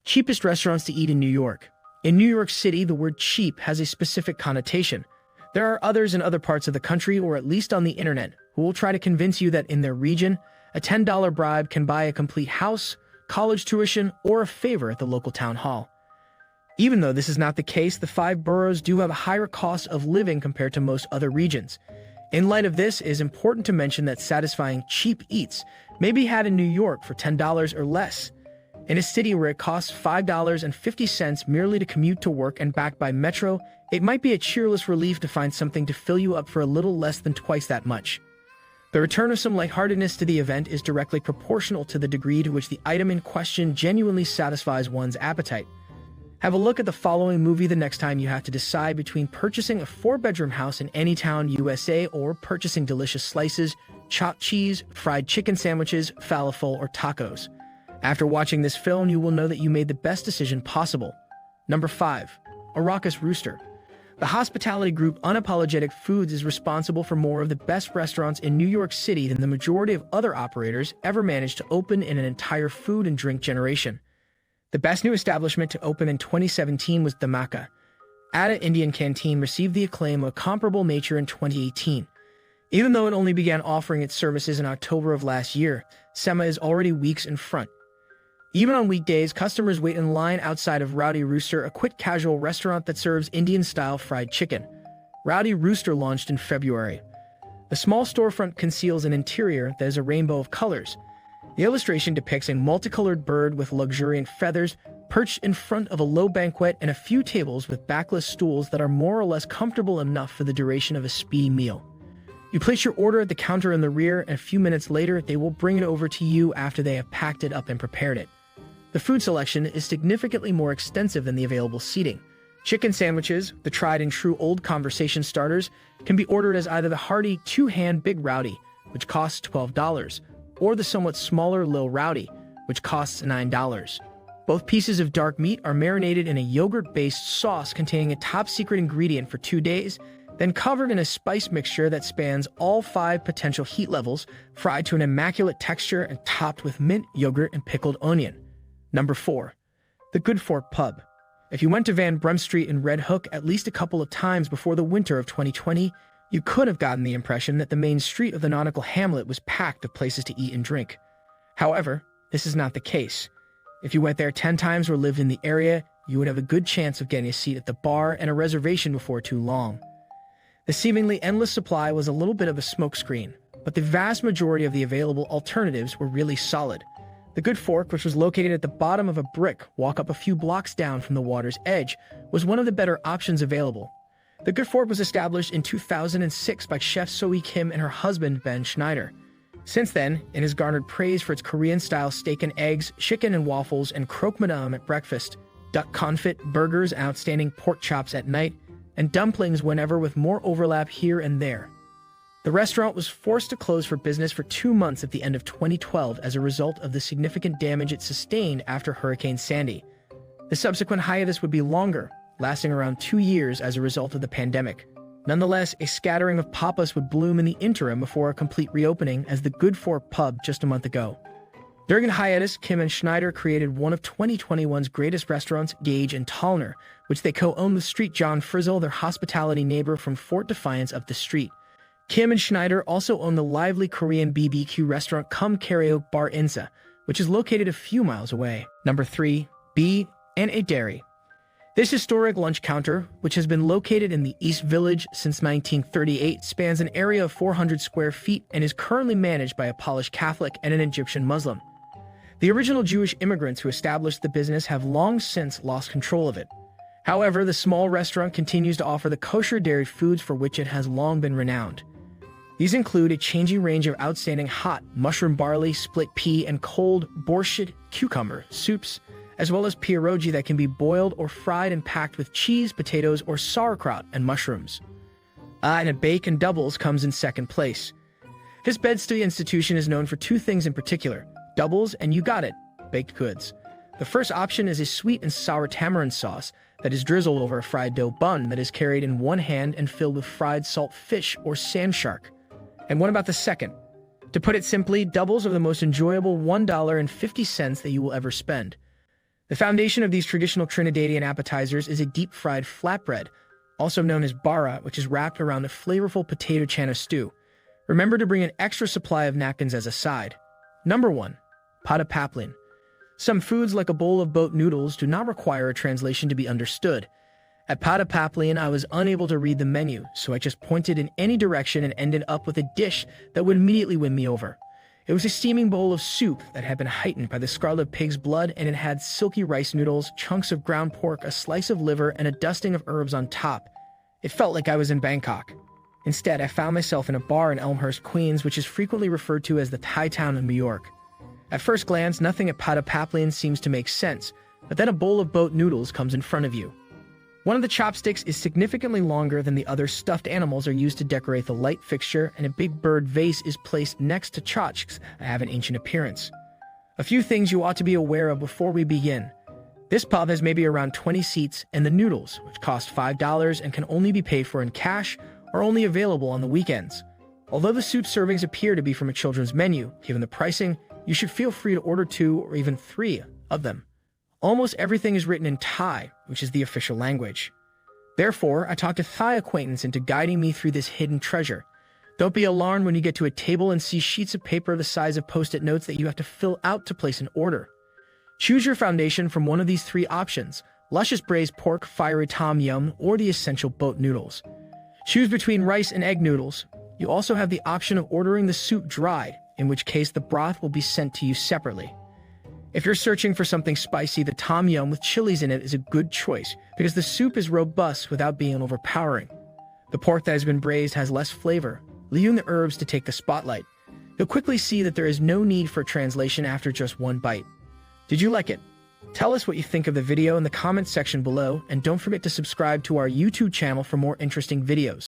Cheapest restaurants to eat in New York. In New York City, the word cheap has a specific connotation. There are others in other parts of the country, or at least on the internet, who will try to convince you that in their region, a $10 bribe can buy a complete house, college tuition, or a favor at the local town hall. Even though this is not the case, the five boroughs do have a higher cost of living compared to most other regions. In light of this, it is important to mention that satisfying cheap eats may be had in New York for $10 or less. In a city where it costs $5.50 merely to commute to work and back by metro, it might be a cheerless relief to find something to fill you up for a little less than twice that much. The return of some lightheartedness to the event is directly proportional to the degree to which the item in question genuinely satisfies one's appetite. Have a look at the following movie the next time you have to decide between purchasing a 4-bedroom house in Anytown, USA, or purchasing delicious slices, chopped cheese, fried chicken sandwiches, falafel, or tacos. After watching this film, you will know that you made the best decision possible. Number 5. A raucous rooster. The hospitality group Unapologetic Foods is responsible for more of the best restaurants in New York City than the majority of other operators ever managed to open in an entire food and drink generation. The best new establishment to open in 2017 was Dhamaka. Atta Indian Canteen received the acclaim of a comparable nature in 2018. Even though it only began offering its services in October of last year, Sema is already weeks in front. Even on weekdays, customers wait in line outside of Rowdy Rooster, a quick casual restaurant that serves Indian-style fried chicken. Rowdy Rooster launched in February. The small storefront conceals an interior that is a rainbow of colors. The illustration depicts a multicolored bird with luxuriant feathers perched in front of a low banquet and a few tables with backless stools that are more or less comfortable enough for the duration of a speedy meal. You place your order at the counter in the rear, and a few minutes later, they will bring it over to you after they have packed it up and prepared it. The food selection is significantly more extensive than the available seating. Chicken sandwiches, the tried-and-true old conversation starters, can be ordered as either the hearty two-hand Big Rowdy, which costs $12, or the somewhat smaller Lil Rowdy, which costs $9. Both pieces of dark meat are marinated in a yogurt-based sauce containing a top-secret ingredient for 2 days, then covered in a spice mixture that spans all 5 potential heat levels, fried to an immaculate texture and topped with mint, yogurt, and pickled onion. Number 4. The Good Fork Pub. If you went to Brunt Street in Red Hook at least a couple of times before the winter of 2020, you could have gotten the impression that the main street of the nautical hamlet was packed with places to eat and drink. However, this is not the case. If you went there 10 times or lived in the area, you would have a good chance of getting a seat at the bar and a reservation before too long. The seemingly endless supply was a little bit of a smokescreen, but the vast majority of the available alternatives were really solid. The Good Fork, which was located at the bottom of a brick walk up a few blocks down from the water's edge, was one of the better options available. The Good Fork was established in 2006 by Chef Sohee Kim and her husband, Ben Schneider. Since then, it has garnered praise for its Korean-style steak and eggs, chicken and waffles, and croque madame at breakfast, duck confit, burgers, outstanding pork chops at night, and dumplings whenever, with more overlap here and there. The restaurant was forced to close for business for 2 months at the end of 2012 as a result of the significant damage it sustained after Hurricane Sandy. The subsequent hiatus would be longer, lasting around 2 years as a result of the pandemic. Nonetheless, a scattering of pop-ups would bloom in the interim before a complete reopening as the Good Fork Pub just a month ago. During a hiatus, Kim and Schneider created one of 2021's greatest restaurants, Gage and Tallner, which they co-own with Street John Frizzle, their hospitality neighbor from Fort Defiance up the street. Kim and Schneider also own the lively Korean BBQ restaurant Cum Karaoke Bar Insa, which is located a few miles away. Number 3. B&H Dairy. This historic lunch counter, which has been located in the East Village since 1938, spans an area of 400 square feet and is currently managed by a Polish Catholic and an Egyptian Muslim. The original Jewish immigrants who established the business have long since lost control of it. However, the small restaurant continues to offer the kosher dairy foods for which it has long been renowned. These include a changing range of outstanding hot mushroom barley, split pea, and cold borscht cucumber soups, as well as pierogi that can be boiled or fried and packed with cheese, potatoes, or sauerkraut and mushrooms. And a bake and doubles comes in second place. This Bed-Stuy institution is known for 2 things in particular: doubles and, you got it, baked goods. The first option is a sweet and sour tamarind sauce that is drizzled over a fried dough bun that is carried in one hand and filled with fried salt fish or sand shark. And what about the second? To put it simply, doubles are the most enjoyable $1.50 that you will ever spend. The foundation of these traditional Trinidadian appetizers is a deep-fried flatbread, also known as bara, which is wrapped around a flavorful potato chana stew. Remember to bring an extra supply of napkins as a side. Number 1. Pata paplin. Some foods like a bowl of boat noodles do not require a translation to be understood. At Pata paplin, I was unable to read the menu, so I just pointed in any direction and ended up with a dish that would immediately win me over. It was a steaming bowl of soup that had been heightened by the scarlet pig's blood, and it had silky rice noodles, chunks of ground pork, a slice of liver, and a dusting of herbs on top. It felt like I was in Bangkok. Instead, I found myself in a bar in Elmhurst, Queens, which is frequently referred to as the Thai town of New York. At first glance, nothing at Pata paplin seems to make sense, but then a bowl of boat noodles comes in front of you. One of the chopsticks is significantly longer than the other. Stuffed animals are used to decorate the light fixture, and a big bird vase is placed next to tchotchkes that have an ancient appearance. A few things you ought to be aware of before we begin. This pub has maybe around 20 seats, and the noodles, which cost $5 and can only be paid for in cash, are only available on the weekends. Although the soup servings appear to be from a children's menu, given the pricing, you should feel free to order 2 or even 3 of them. Almost everything is written in Thai, which is the official language. Therefore, I talked a Thai acquaintance into guiding me through this hidden treasure. Don't be alarmed when you get to a table and see sheets of paper the size of Post-it notes that you have to fill out to place an order. Choose your foundation from one of these 3 options: luscious braised pork, fiery tom yum, or the essential boat noodles. Choose between rice and egg noodles. You also have the option of ordering the soup dried, in which case the broth will be sent to you separately. If you're searching for something spicy, the tom yum with chilies in it is a good choice because the soup is robust without being overpowering. The pork that has been braised has less flavor, leaving the herbs to take the spotlight. You'll quickly see that there is no need for translation after just one bite. Did you like it? Tell us what you think of the video in the comments section below, and don't forget to subscribe to our YouTube channel for more interesting videos.